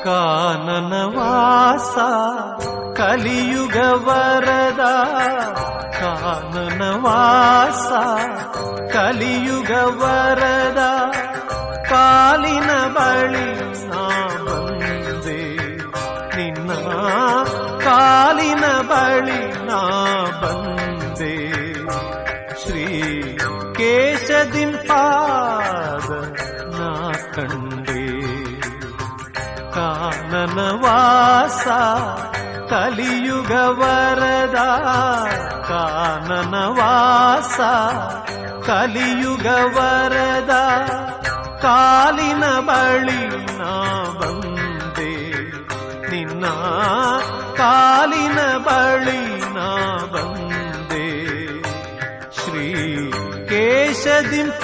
ಕಾನನವಾಸ ಕಲಿಯುಗ ವರದ ಕಾನನವಾಸ ಕಲಿಯುಗ ವರದ ಕಾಲಿನ ಬಳಿ ನಾ ಬಂದೆ ನಿನ್ನ ಕಾಲಿನ ಬಳಿ ನಾ ಬಂದೆ ಶ್ರೀ ಕೇಶದಿಂಪಾದ ನಾ ಕಂಡೆ ಕಾನನವಾಸ ಕಲಿಯುಗ ವರದ ಕಾನನವಾಸ ಕಲಿಯುಗ ವರದ ಕಾಲಿನ ಬಳಿ ನಾ ಬಂದೆ ನಿನ್ನ ಕಾಲಿನ ಬಳಿ ನಾ ಬಂದೆ ಶ್ರೀ ಕೇಶದಿಂಪಾದ